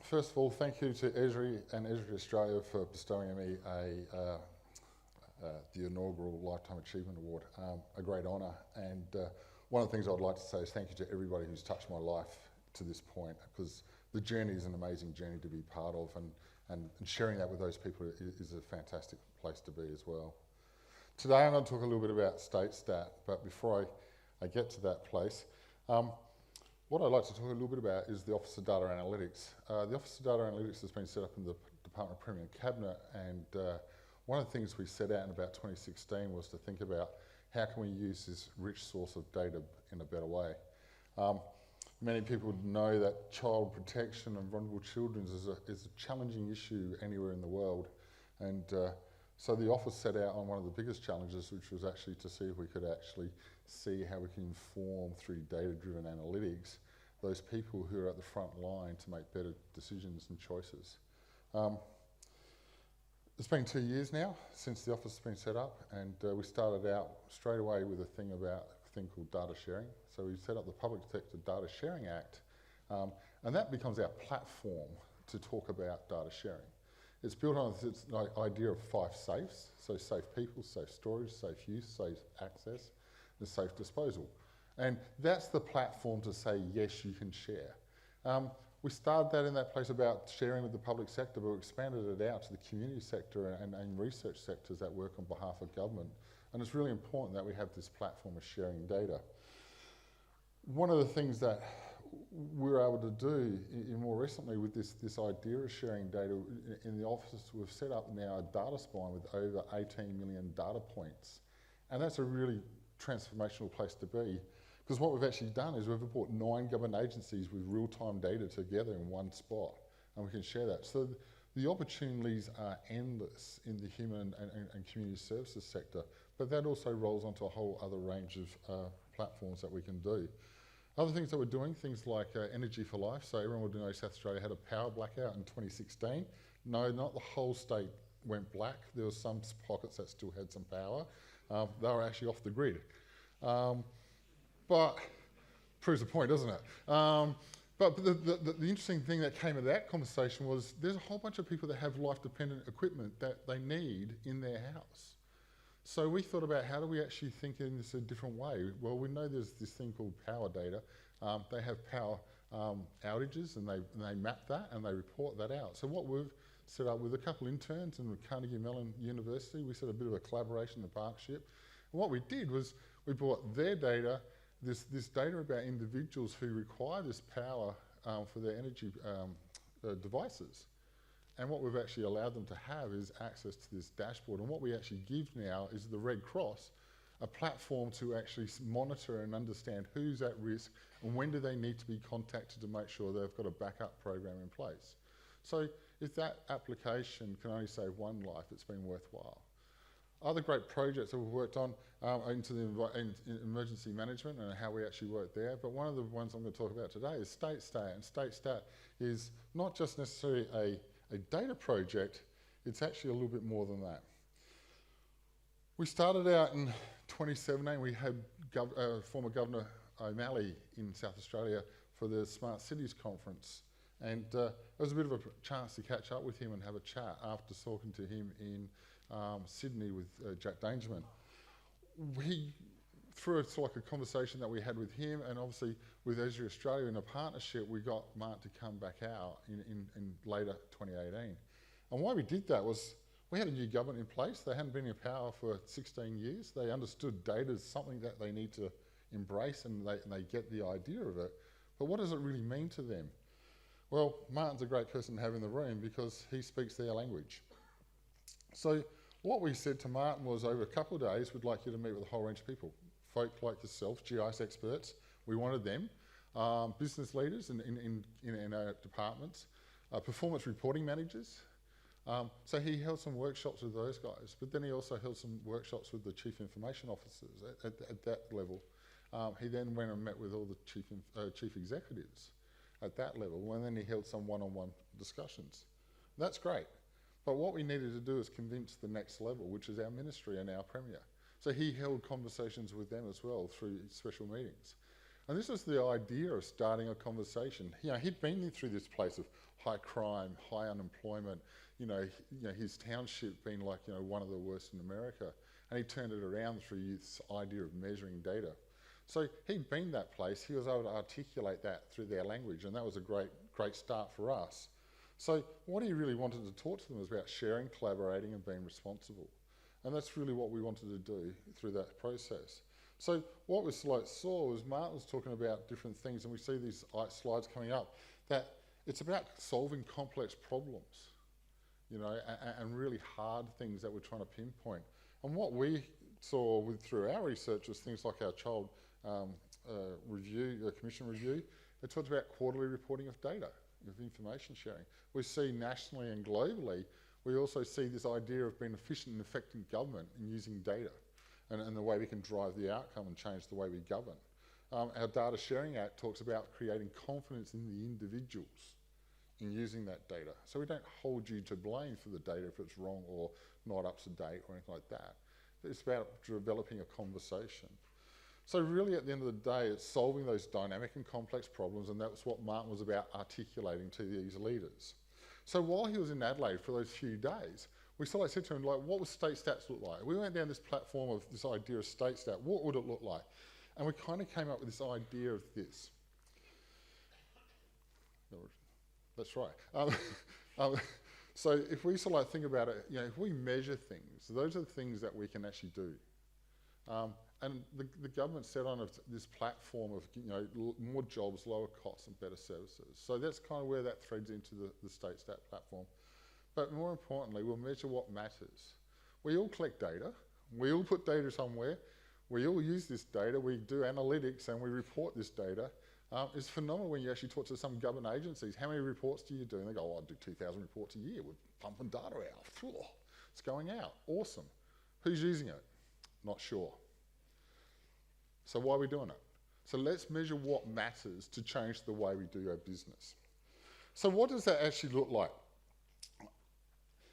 First of all, thank you to Esri and Esri Australia for bestowing on me the inaugural Lifetime Achievement Award. A great honour, and one of the things I'd like to say is thank you to everybody who's touched my life to this point, because the journey is an amazing journey to be part of, and sharing that with those people is a fantastic place to be as well. Today I'm going to talk a little bit about StateStat, but before I get to that place, what I'd like to talk a little bit about is the Office of Data Analytics. The Office of Data Analytics has been set up in the Department of Premier and Cabinet, and one of the things we set out in about 2016 was to think about how can we use this rich source of data in a better way. Many people know that child protection and vulnerable children is a challenging issue anywhere in the world, and so the office set out on one of the biggest challenges, which was actually to see if we could actually see how we can inform through data-driven analytics those people who are at the front line to make better decisions and choices. It's been 2 years now since the office has been set up, and we started out straight away with a thing called data sharing. So we set up the Public Sector Data Sharing Act, and that becomes our platform to talk about data sharing. It's built on this idea of 5 safes, so safe people, safe storage, safe use, safe access, and safe disposal. And that's the platform to say, yes, you can share. We started that in that place about sharing with the public sector, but we expanded it out to the community sector and research sectors that work on behalf of government. And it's really important that we have this platform of sharing data. One of the things that we're able to do more recently with this idea of sharing data in the office, we've set up now a data spine with over 18 million data points. And that's a really transformational place to be, because what we've actually done is we've brought 9 government agencies with real-time data together in one spot, and we can share that. So the opportunities are endless in the human and community services sector, but that also rolls onto a whole other range of platforms that we can do. Other things that we're doing, things like Energy for Life. So everyone would know South Australia had a power blackout in 2016. No, not the whole state went black. There were some pockets that still had some power. They were actually off the grid. But proves the point, doesn't it? But the interesting thing that came of that conversation was there's a whole bunch of people that have life-dependent equipment that they need in their house. So we thought about how do we actually think in this a different way. Well, we know there's this thing called power data. They have power outages, and they map that and they report that out. So what we've set up with a couple interns in Carnegie Mellon University, we set a bit of a collaboration and partnership. And what we did was we brought their data, this data about individuals who require this power for their energy devices. And what we've actually allowed them to have is access to this dashboard. And what we actually give now is the Red Cross, a platform to actually monitor and understand who's at risk and when do they need to be contacted to make sure they've got a backup program in place. So if that application can only save one life, it's been worthwhile. Other great projects that we've worked on into the emergency management and how we actually work there. But one of the ones I'm going to talk about today is StateStat. And StateStat is not just necessarily a data project, it's actually a little bit more than that. We started out in 2017, we had former Governor O'Malley in South Australia for the Smart Cities Conference. And it was a bit of a chance to catch up with him and have a chat after talking to him in Sydney with Jack Dangerman. Through a conversation that we had with him and obviously with Esri Australia in a partnership, we got Mark to come back out in later 2018. And why we did that was we had a new government in place. They hadn't been in power for 16 years. They understood data as something that they need to embrace, and they get the idea of it. But what does it really mean to them? Well, Martin's a great person to have in the room because he speaks their language. So what we said to Martin was, over a couple of days, we'd like you to meet with a whole range of people. Folk like yourself, GIS experts, we wanted them, business leaders in our departments, performance reporting managers. So he held some workshops with those guys, but then he also held some workshops with the chief information officers at that level. He then went and met with all the chief executives at that level, and then he held some one-on-one discussions. That's great. But what we needed to do is convince the next level, which is our ministry and our premier. So he held conversations with them as well through special meetings. And this was the idea of starting a conversation. You know, he'd been through this place of high crime, high unemployment, his township being like, one of the worst in America. And he turned it around through this idea of measuring data. So he'd been that place, he was able to articulate that through their language, and that was a great start for us. So what he really wanted to talk to them was about sharing, collaborating, and being responsible. And that's really what we wanted to do through that process. So what we saw was Martin was talking about different things, and we see these slides coming up, that it's about solving complex problems, and really hard things that we're trying to pinpoint. And what we saw through our research was things like our child commission review. It talked about quarterly reporting of data, of information sharing. We see nationally and globally, we also see this idea of being efficient and effective government and using data and the way we can drive the outcome and change the way we govern. Our Data Sharing Act talks about creating confidence in the individuals in using that data. So we don't hold you to blame for the data if it's wrong or not up to date or anything like that. It's about developing a conversation. So really at the end of the day, it's solving those dynamic and complex problems, and that's what Martin was about articulating to these leaders. So while he was in Adelaide for those few days, we said to him, what would StateStats look like? We went down this platform of this idea of StateStat. What would it look like? And we kind of came up with this idea of this. That's right. So if we think about it, if we measure things, those are the things that we can actually do. And the government set on this platform of more jobs, lower costs, and better services. So that's kind of where that threads into the StateStat platform. But more importantly, we'll measure what matters. We all collect data. We all put data somewhere. We all use this data. We do analytics and we report this data. It's phenomenal when you actually talk to some government agencies. How many reports do you do? And they go, I do 2,000 reports a year. We're pumping data out. It's going out. Awesome. Who's using it? Not sure. So why are we doing it? So let's measure what matters to change the way we do our business. So what does that actually look like?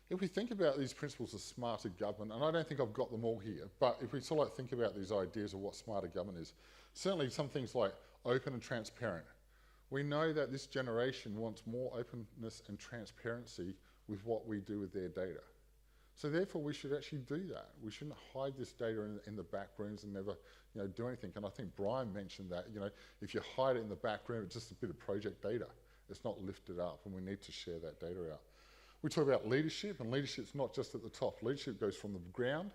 If we think about these principles of smarter government, and I don't think I've got them all here, but if we think about these ideas of what smarter government is, certainly some things like open and transparent. We know that this generation wants more openness and transparency with what we do with their data. So therefore we should actually do that. We shouldn't hide this data in the back rooms and never do anything. And I think Brian mentioned that, if you hide it in the back room, it's just a bit of project data. It's not lifted up, and we need to share that data out. We talk about leadership, and leadership's not just at the top. Leadership goes from the ground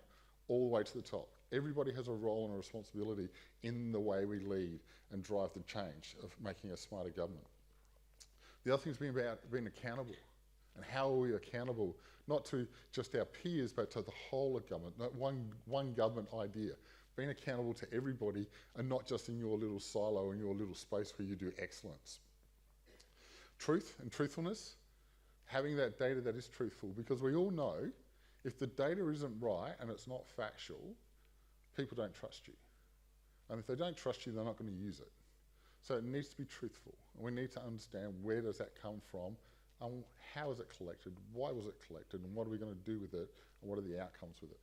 all the way to the top. Everybody has a role and a responsibility in the way we lead and drive the change of making a smarter government. The other thing is being accountable. And how are we accountable, not to just our peers, but to the whole of government, not one government idea. Being accountable to everybody and not just in your little silo, in your little space where you do excellence. Truth and truthfulness, having that data that is truthful, because we all know if the data isn't right and it's not factual, people don't trust you. And if they don't trust you, they're not going to use it. So it needs to be truthful. And we need to understand where does that come from, and how is it collected, why was it collected, and what are we going to do with it, and what are the outcomes with it.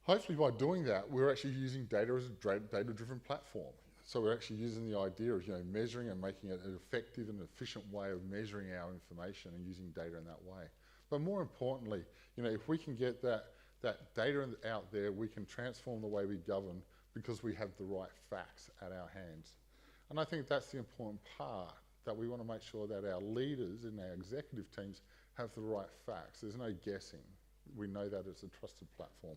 Hopefully by doing that, we're actually using data as a data-driven platform. So we're actually using the idea of measuring and making it an effective and efficient way of measuring our information and using data in that way. But more importantly, if we can get that data out there, we can transform the way we govern because we have the right facts at our hands. And I think that's the important part, that we want to make sure that our leaders and our executive teams have the right facts. There's no guessing. We know that it's a trusted platform.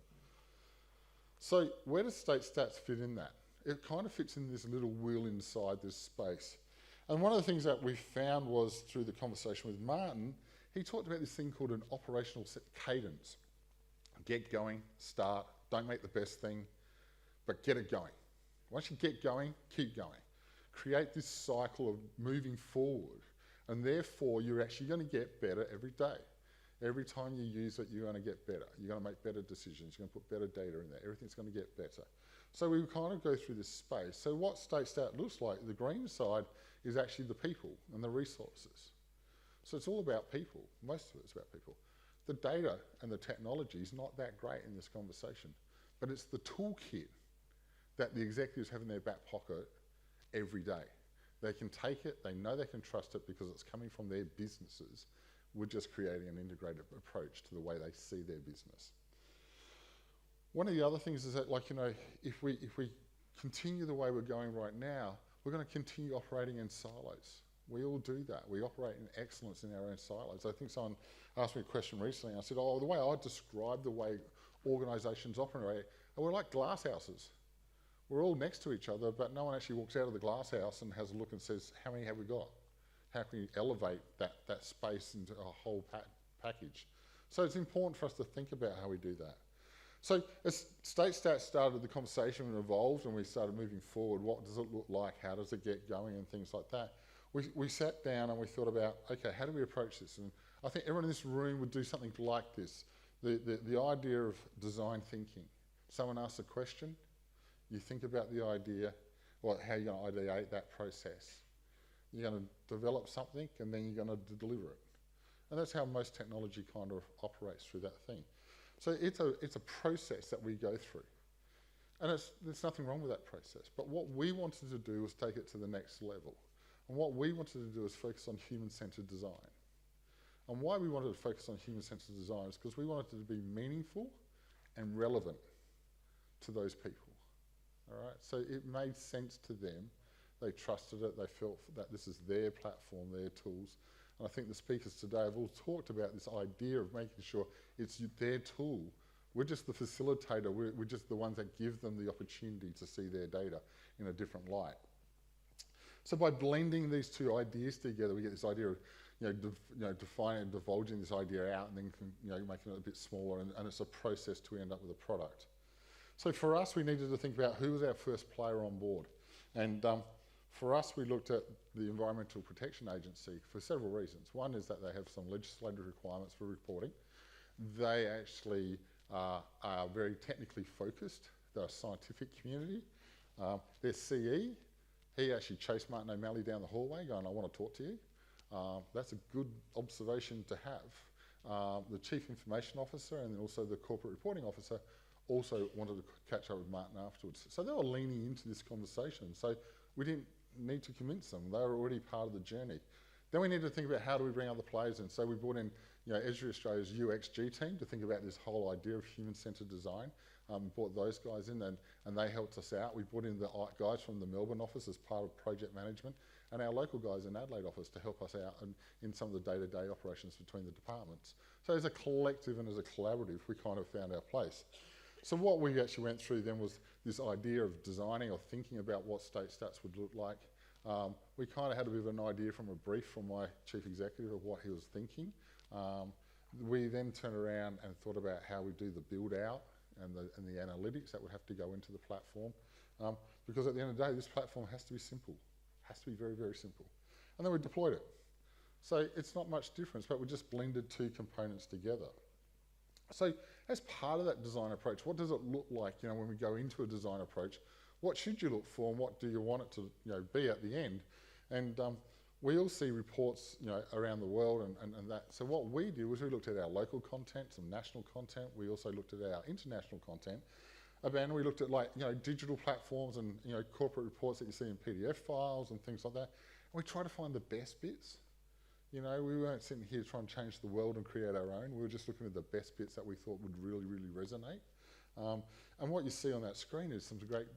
So where does StateStats fit in that? It kind of fits in this little wheel inside this space. And one of the things that we found was through the conversation with Martin, he talked about this thing called an operational cadence. Get going, start, don't make the best thing, but get it going. Once you get going, keep going. Create this cycle of moving forward, and therefore you're actually going to get better every day. Every time you use it, you're going to get better. You're going to make better decisions. You're going to put better data in there. Everything's going to get better. So we kind of go through this space. So what StateStat looks like, the green side is actually the people and the resources. So it's all about people. Most of it's about people. The data and the technology is not that great in this conversation, but it's the toolkit that the executives have in their back pocket every day. They can take it, they know they can trust it because it's coming from their businesses. We're just creating an integrated approach to the way they see their business. One of the other things is that, like, you know, if we continue the way we're going right now, we're going to continue operating in silos. We all do that. We operate in excellence in our own silos. I think someone asked me a question recently, and I said, oh, the way I describe the way organisations operate, we're like glass houses. We're all next to each other, but no one actually walks out of the glass house and has a look and says, how many have we got? How can we elevate that space into a whole package? So it's important for us to think about how we do that. So as StateStat started the conversation and evolved and we started moving forward, what does it look like? How does it get going and things like that? We sat down and we thought about, okay, how do we approach this? And I think everyone in this room would do something like this. The idea of design thinking. Someone asks a question, you think about the idea, or how you're going to ideate that process. You're going to develop something and then you're going to deliver it. And that's how most technology kind of operates through that thing. So it's a process that we go through. And there's nothing wrong with that process. But what we wanted to do was take it to the next level. And what we wanted to do is focus on human-centered design. And why we wanted to focus on human-centered design is because we wanted it to be meaningful and relevant to those people. All right? So it made sense to them. They trusted it. They felt that this is their platform, their tools. And I think the speakers today have all talked about this idea of making sure it's their tool. We're just the facilitator. We're just the ones that give them the opportunity to see their data in a different light. So by blending these two ideas together, we get this idea of defining and divulging this idea out and then making it a bit smaller, and it's a process to end up with a product. So for us, we needed to think about who was our first player on board. And for us, we looked at the Environmental Protection Agency for several reasons. One is that they have some legislative requirements for reporting. They actually are very technically focused. They're a scientific community. Their CE, he actually chased Martin O'Malley down the hallway going, I want to talk to you. That's a good observation to have. The Chief Information Officer and also the Corporate Reporting Officer also wanted to catch up with Martin afterwards. So they were leaning into this conversation. So we didn't need to convince them. They were already part of the journey. Then we needed to think about how do we bring other players in. So we brought in Esri Australia's UXG team to think about this whole idea of human-centered design. Brought those guys in and they helped us out. We brought in the guys from the Melbourne office as part of project management and our local guys in Adelaide office to help us out in some of the day-to-day operations between the departments. So as a collective and as a collaborative, we kind of found our place. So what we actually went through then was this idea of designing or thinking about what StateStats would look like. We kind of had a bit of an idea from a brief from my chief executive of what he was thinking. We then turned around and thought about how we do the build out and the analytics that would have to go into the platform. Because at the end of the day, this platform has to be simple. Has to be very, very simple. And then we deployed it. So it's not much difference, but we just blended two components together. So as part of that design approach, what does it look like, when we go into a design approach? What should you look for and what do you want it to be at the end? And we all see reports around the world and that. So what we did was we looked at our local content, some national content. We also looked at our international content. And we looked at digital platforms and corporate reports that you see in PDF files and things like that. And we tried to find the best bits. We weren't sitting here trying to change the world and create our own. We were just looking at the best bits that we thought would really, really resonate. And what you see on that screen is some great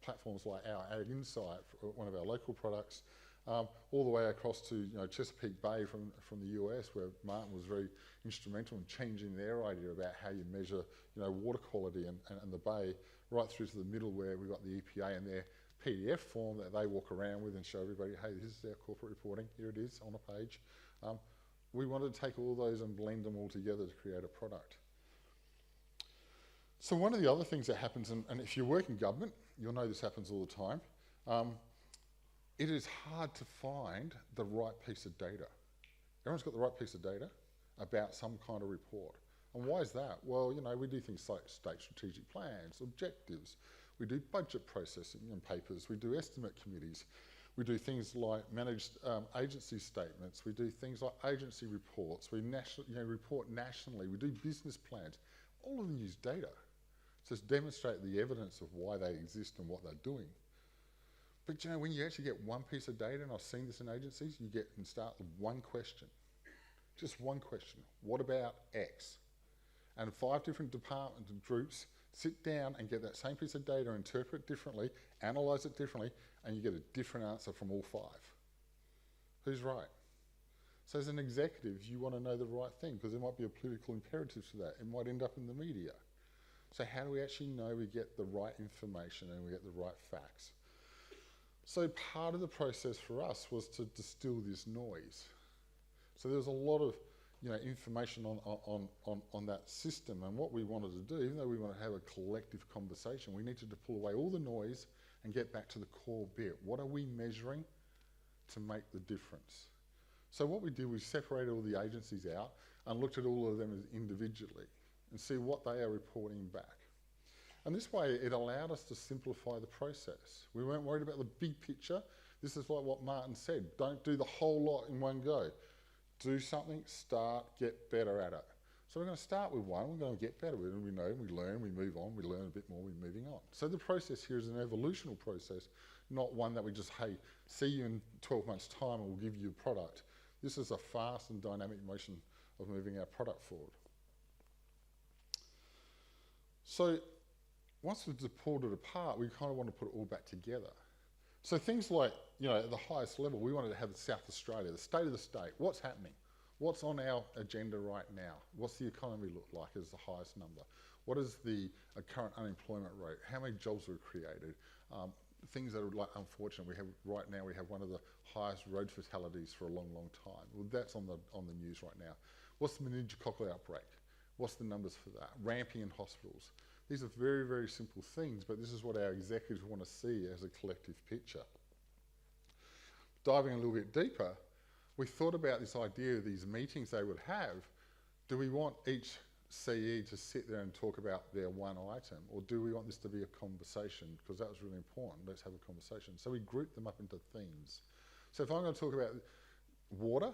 platforms like our Ag Insight, one of our local products, all the way across to Chesapeake Bay from the US, where Martin was very instrumental in changing their idea about how you measure water quality and the bay, right through to the middle where we've got the EPA and their PDF form that they walk around with and show everybody, hey, this is our corporate reporting, here it is on a page. We wanted to take all those and blend them all together to create a product. So one of the other things that happens, and if you work in government, you'll know this happens all the time, it is hard to find the right piece of data. Everyone's got the right piece of data about some kind of report. And why is that? Well, we do things like state strategic plans, objectives. We do budget processing and papers. We do estimate committees. We do things like managed agency statements. We do things like agency reports. We report nationally. We do business plans. All of them use data. Just demonstrate the evidence of why they exist and what they're doing. But you know, when you actually get one piece of data, and I've seen this in agencies, you get and start with one question. Just one question. What about X? And 5 different departments and groups sit down and get that same piece of data, interpret it differently, analyse it differently, and you get a different answer from all 5. Who's right? So as an executive, you want to know the right thing, because there might be a political imperative to that. It might end up in the media. So how do we actually know we get the right information and we get the right facts? So part of the process for us was to distill this noise. So there was a lot of information on that system, and what we wanted to do, even though we want to have a collective conversation, we needed to pull away all the noise and get back to the core bit. What are we measuring to make the difference? So what we did, we separated all the agencies out and looked at all of them as individually and see what they are reporting back. And this way it allowed us to simplify the process. We weren't worried about the big picture. This is like what Martin said, don't do the whole lot in one go. Do something, start, get better at it. So we're going to start with one, we're going to get better with it, and we know, we learn, we move on, we learn a bit more, we're moving on. So the process here is an evolutional process, not one that we just, hey, see you in 12 months' time and we'll give you a product. This is a fast and dynamic motion of moving our product forward. So once we've pulled it apart, we kind of want to put it all back together. So things like, at the highest level, we wanted to have South Australia, the state of the state. What's happening? What's on our agenda right now? What's the economy look like as the highest number? What is the current unemployment rate? How many jobs were created? Things that are like unfortunate. Right now we have one of the highest road fatalities for a long, long time. Well, that's on the news right now. What's the meningococcal outbreak? What's the numbers for that? Ramping in hospitals. These are very, very simple things, but this is what our executives want to see as a collective picture. Diving a little bit deeper, we thought about this idea of these meetings they would have. Do we want each CE to sit there and talk about their one item, or do we want this to be a conversation? Because that was really important. Let's have a conversation. So we grouped them up into themes. So if I'm going to talk about water,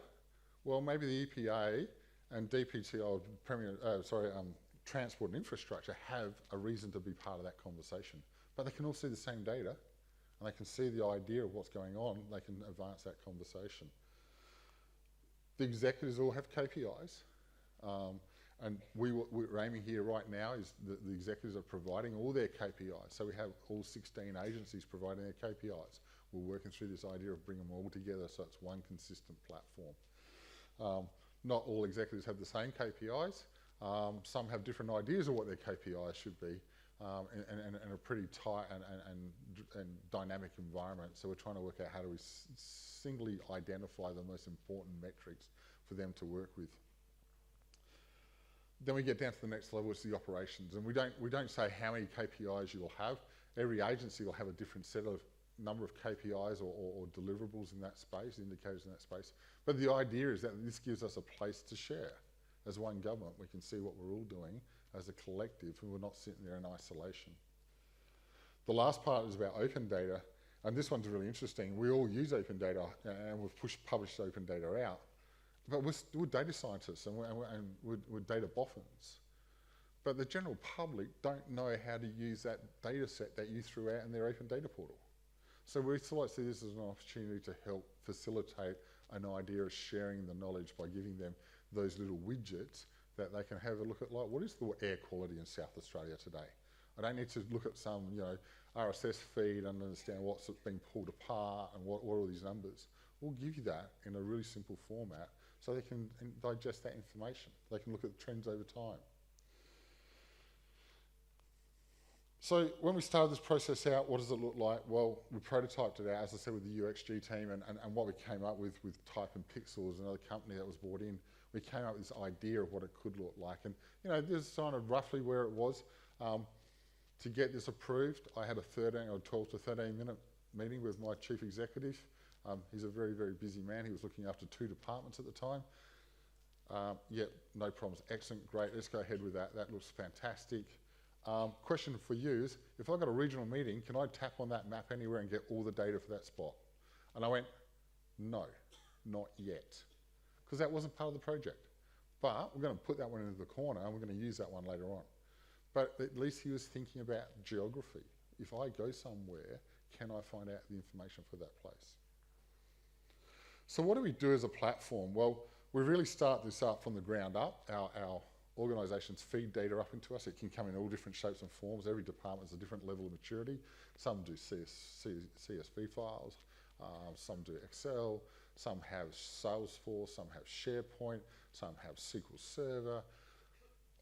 well, maybe the EPA and DPTO, Transport and Infrastructure, have a reason to be part of that conversation. But they can all see the same data, and they can see the idea of what's going on. They can advance that conversation. The executives all have KPIs. And we're aiming here right now is the executives are providing all their KPIs. So we have all 16 agencies providing their KPIs. We're working through this idea of bringing them all together so it's one consistent platform. Not all executives have the same KPIs. Some have different ideas of what their KPIs should be, and a pretty tight and dynamic environment. So we're trying to work out how do we singly identify the most important metrics for them to work with. Then we get down to the next level, it's the operations. And we don't say how many KPIs you will have. Every agency will have a different set of number of KPIs or deliverables in that space, indicators in that space. But the idea is that this gives us a place to share. As one government, we can see what we're all doing as a collective, and we're not sitting there in isolation. The last part is about open data, and this one's really interesting. We all use open data, and we've published open data out. But we're data scientists and we're data boffins. But the general public don't know how to use that data set that you threw out in their open data portal. So we sort of see this as an opportunity to help facilitate an idea of sharing the knowledge by giving them those little widgets that they can have a look at, like, what is the air quality in South Australia today? I don't need to look at some RSS feed and understand what's being pulled apart and what are all these numbers. We'll give you that in a really simple format so they can digest that information. They can look at the trends over time. So when we started this process out, what does it look like? Well, we prototyped it out, as I said, with the UXG team, and what we came up with Type and Pixels, another company that was brought in, we came up with this idea of what it could look like. And this is kind of roughly where it was. To get this approved, I had a 12 to 13 minute meeting with my chief executive. He's a very, very busy man. He was looking after 2 departments at the time. Yeah, no problems. Excellent, great. Let's go ahead with that. That looks fantastic. Question for you is, if I've got a regional meeting, can I tap on that map anywhere and get all the data for that spot? And I went, no, not yet, because that wasn't part of the project. But we're going to put that one into the corner and we're going to use that one later on. But at least he was thinking about geography. If I go somewhere, can I find out the information for that place? So what do we do as a platform? Well, we really start this up from the ground up. Our organisations feed data up into us. It can come in all different shapes and forms. Every department has a different level of maturity. Some do CSV files, some do Excel, some have Salesforce, some have SharePoint, some have SQL Server.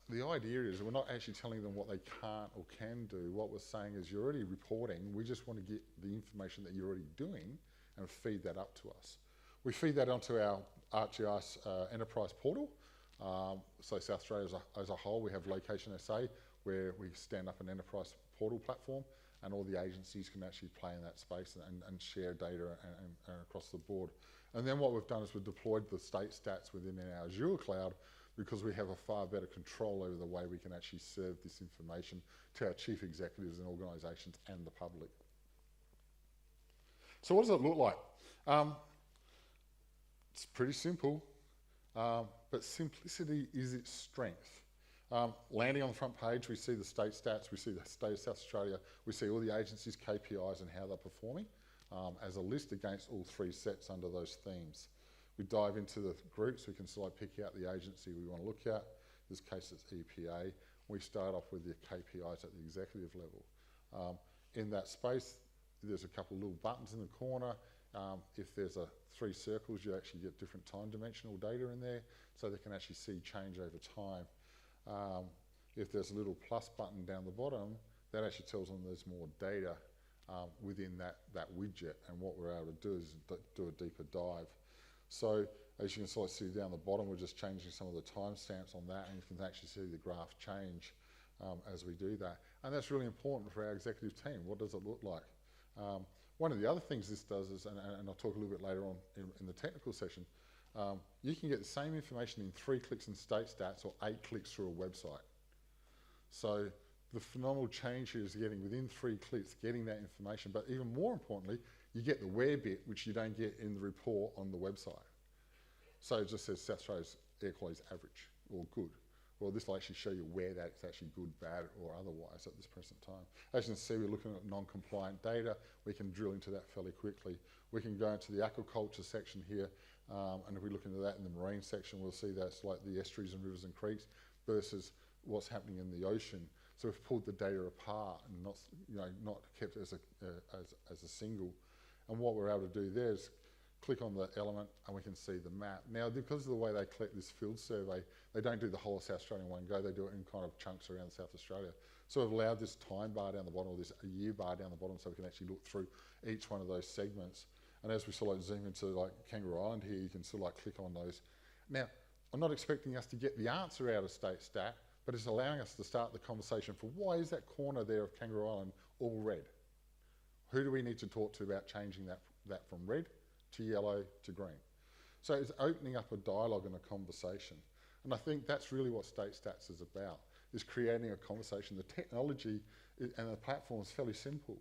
The idea is we're not actually telling them what they can't or can do. What we're saying is you're already reporting. We just want to get the information that you're already doing and feed that up to us. We feed that onto our ArcGIS enterprise portal. So South Australia as a whole, we have Location SA, where we stand up an enterprise portal platform, and all the agencies can actually play in that space and share data and across the board. And then what we've done is we've deployed the StateStats within our Azure cloud, because we have a far better control over the way we can actually serve this information to our chief executives and organisations and the public. So what does it look like? It's pretty simple, but simplicity is its strength. Landing on the front page, we see the StateStats, we see the state of South Australia, we see all the agencies' KPIs and how they're performing as a list against all three sets under those themes. We dive into the groups, we can pick out the agency we want to look at. In this case it's EPA. We start off with the KPIs at the executive level. In that space, there's a couple of little buttons in the corner. If there's three circles, you actually get different time dimensional data in there, so they can actually see change over time. If there's a little plus button down the bottom, that actually tells them there's more data within that widget, and what we're able to do is do a deeper dive. So as you can sort of see down the bottom, we're just changing some of the timestamps on that, and you can actually see the graph change as we do that. And that's really important for our executive team. What does it look like? One of the other things this does is, and I'll talk a little bit later on in the technical session, you can get the same information in 3 clicks in StateStats or 8 clicks through a website. So the phenomenal change here is getting within 3 clicks, getting that information, but even more importantly, you get the where bit, which you don't get in the report on the website. So it just says South Australia's air quality is average or good. Well, this will actually show you where that's actually good, bad, or otherwise at this present time. As you can see, we're looking at non-compliant data. We can drill into that fairly quickly. We can go into the aquaculture section here, and if we look into that in the marine section, we'll see that's like the estuaries and rivers and creeks versus what's happening in the ocean. So we've pulled the data apart and not kept it as a single. And what we're able to do there is click on the element and we can see the map. Now, because of the way they collect this field survey, they don't do the whole of South Australia in one go, they do it in kind of chunks around South Australia. So we've allowed this time bar down the bottom, or this year bar down the bottom, so we can actually look through each one of those segments. And as we sort of zoom into like Kangaroo Island here, you can sort of like click on those. Now, I'm not expecting us to get the answer out of StateStat, but it's allowing us to start the conversation for why is that corner there of Kangaroo Island all red? Who do we need to talk to about changing that from red to yellow to green? So it's opening up a dialogue and a conversation. And I think that's really what StateStats is about, is creating a conversation. The technology and the platform is fairly simple,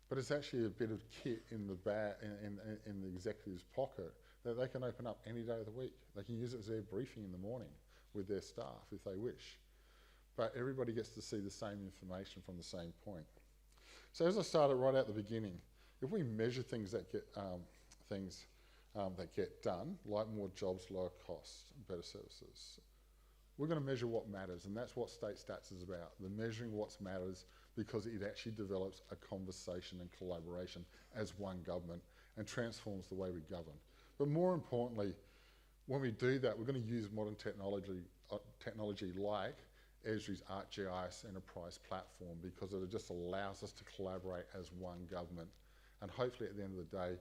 but it's actually a bit of kit in the executive's pocket that they can open up any day of the week. They can use it as their briefing in the morning with their staff if they wish. But everybody gets to see the same information from the same point. So as I started right at the beginning, if we measure things that get done, like more jobs, lower costs, better services, we're going to measure what matters, and that's what StateStats is about, the measuring what matters, because it actually develops a conversation and collaboration as one government and transforms the way we govern. But more importantly, when we do that, we're going to use modern technology like Esri's ArcGIS enterprise platform, because it just allows us to collaborate as one government. And hopefully at the end of the day,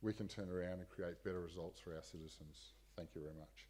we can turn around and create better results for our citizens. Thank you very much.